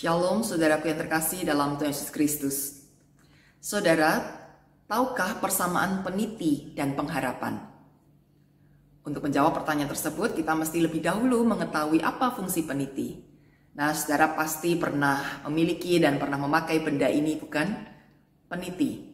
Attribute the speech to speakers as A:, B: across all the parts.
A: Shalom saudaraku yang terkasih dalam Tuhan Yesus Kristus. Saudara, tahukah persamaan peniti dan pengharapan? Untuk menjawab pertanyaan tersebut, kita mesti lebih dahulu mengetahui apa fungsi peniti. Nah, saudara pasti pernah memiliki dan pernah memakai benda ini, bukan? Peniti.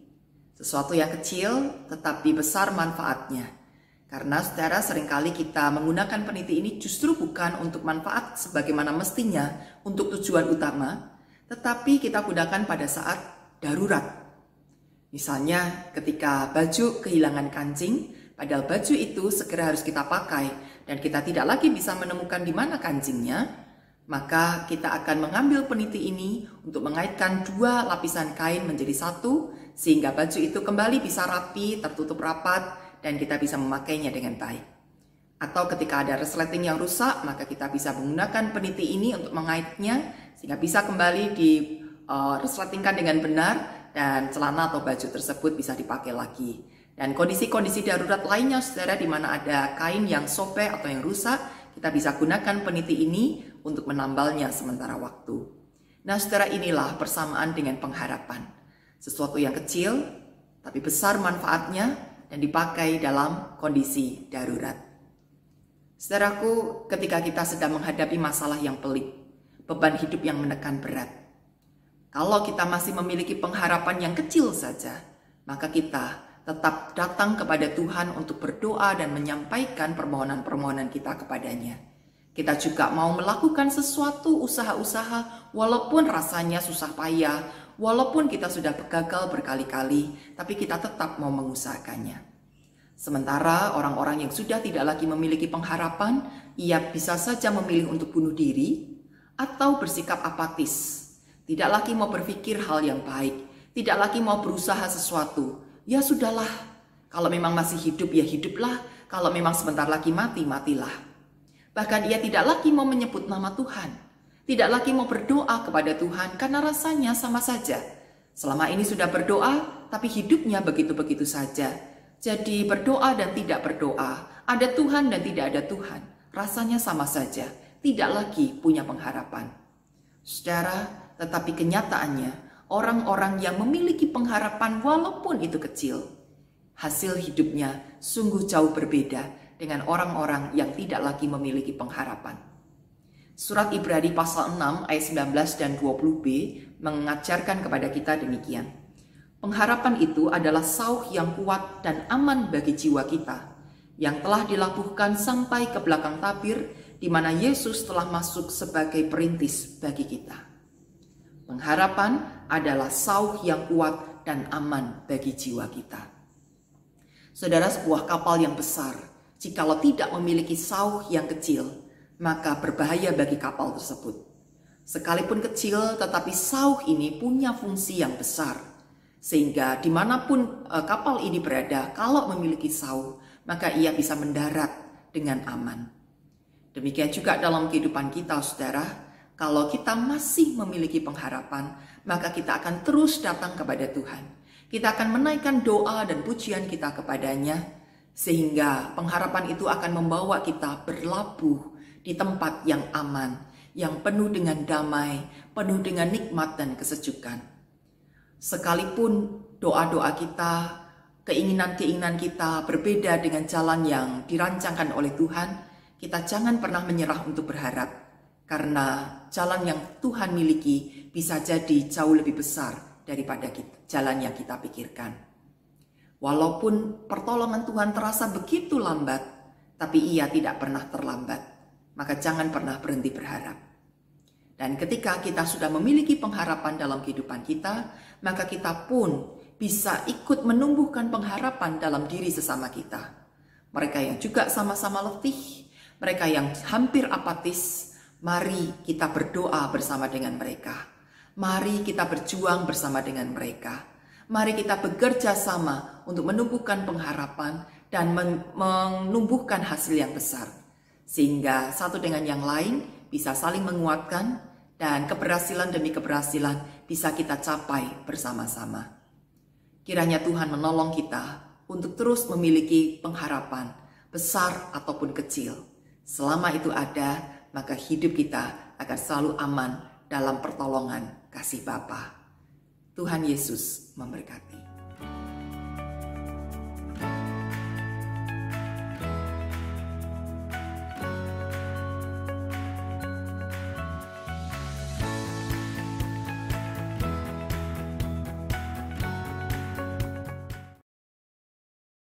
A: Sesuatu yang kecil tetapi besar manfaatnya. Karena saudara, seringkali kita menggunakan peniti ini justru bukan untuk manfaat sebagaimana mestinya untuk tujuan utama, tetapi kita gunakan pada saat darurat. Misalnya ketika baju kehilangan kancing, padahal baju itu segera harus kita pakai dan kita tidak lagi bisa menemukan di mana kancingnya, maka kita akan mengambil peniti ini untuk mengaitkan dua lapisan kain menjadi satu, sehingga baju itu kembali bisa rapi, tertutup rapat, dan kita bisa memakainya dengan baik. Atau ketika ada resleting yang rusak, maka kita bisa menggunakan peniti ini untuk mengaitnya sehingga bisa kembali di resletingkan dengan benar dan celana atau baju tersebut bisa dipakai lagi. Dan kondisi-kondisi darurat lainnya, saudara, di mana ada kain yang sobek atau yang rusak, kita bisa gunakan peniti ini untuk menambalnya sementara waktu. Nah, saudara, inilah persamaan dengan pengharapan. Sesuatu yang kecil tapi besar manfaatnya dan dipakai dalam kondisi darurat. Saudaraku, ketika kita sedang menghadapi masalah yang pelik, beban hidup yang menekan berat, kalau kita masih memiliki pengharapan yang kecil saja, maka kita tetap datang kepada Tuhan untuk berdoa dan menyampaikan permohonan-permohonan kita kepadanya. Kita juga mau melakukan sesuatu usaha-usaha walaupun rasanya susah payah, walaupun kita sudah gagal berkali-kali, tapi kita tetap mau mengusahakannya. Sementara orang-orang yang sudah tidak lagi memiliki pengharapan, ia bisa saja memilih untuk bunuh diri atau bersikap apatis. Tidak lagi mau berpikir hal yang baik, tidak lagi mau berusaha sesuatu. Ya sudahlah, kalau memang masih hidup ya hiduplah, kalau memang sebentar lagi mati, matilah. Bahkan ia tidak lagi mau menyebut nama Tuhan. Tidak lagi mau berdoa kepada Tuhan karena rasanya sama saja. Selama ini sudah berdoa, tapi hidupnya begitu-begitu saja. Jadi berdoa dan tidak berdoa, ada Tuhan dan tidak ada Tuhan. Rasanya sama saja, tidak lagi punya pengharapan. Saudara, tetapi kenyataannya, orang-orang yang memiliki pengharapan walaupun itu kecil, hasil hidupnya sungguh jauh berbeda dengan orang-orang yang tidak lagi memiliki pengharapan. Surat Ibrani pasal 6 ayat 19 dan 20b mengajarkan kepada kita demikian. Pengharapan itu adalah sauh yang kuat dan aman bagi jiwa kita, yang telah dilabuhkan sampai ke belakang tabir, di mana Yesus telah masuk sebagai perintis bagi kita. Pengharapan adalah sauh yang kuat dan aman bagi jiwa kita. Saudara, sebuah kapal yang besar, jikalau tidak memiliki sauh yang kecil, maka berbahaya bagi kapal tersebut. Sekalipun kecil, tetapi sauh ini punya fungsi yang besar. Sehingga dimanapun kapal ini berada, kalau memiliki sauh, maka ia bisa mendarat dengan aman. Demikian juga dalam kehidupan kita, saudara. Kalau kita masih memiliki pengharapan, maka kita akan terus datang kepada Tuhan. Kita akan menaikkan doa dan pujian kita kepadanya, sehingga pengharapan itu akan membawa kita berlabuh di tempat yang aman, yang penuh dengan damai, penuh dengan nikmat dan kesejukan. Sekalipun doa-doa kita, keinginan-keinginan kita berbeda dengan jalan yang dirancangkan oleh Tuhan, kita jangan pernah menyerah untuk berharap, karena jalan yang Tuhan miliki bisa jadi jauh lebih besar daripada jalan yang kita pikirkan. Walaupun pertolongan Tuhan terasa begitu lambat, tapi ia tidak pernah terlambat. Maka jangan pernah berhenti berharap. Dan ketika kita sudah memiliki pengharapan dalam kehidupan kita, maka kita pun bisa ikut menumbuhkan pengharapan dalam diri sesama kita. Mereka yang juga sama-sama letih, mereka yang hampir apatis, mari kita berdoa bersama dengan mereka. Mari kita berjuang bersama dengan mereka. Mari kita bekerja sama untuk menumbuhkan pengharapan dan menumbuhkan hasil yang besar. Sehingga satu dengan yang lain bisa saling menguatkan dan keberhasilan demi keberhasilan bisa kita capai bersama-sama. Kiranya Tuhan menolong kita untuk terus memiliki pengharapan besar ataupun kecil. Selama itu ada, maka hidup kita akan selalu aman dalam pertolongan kasih Bapa. Tuhan Yesus memberkati.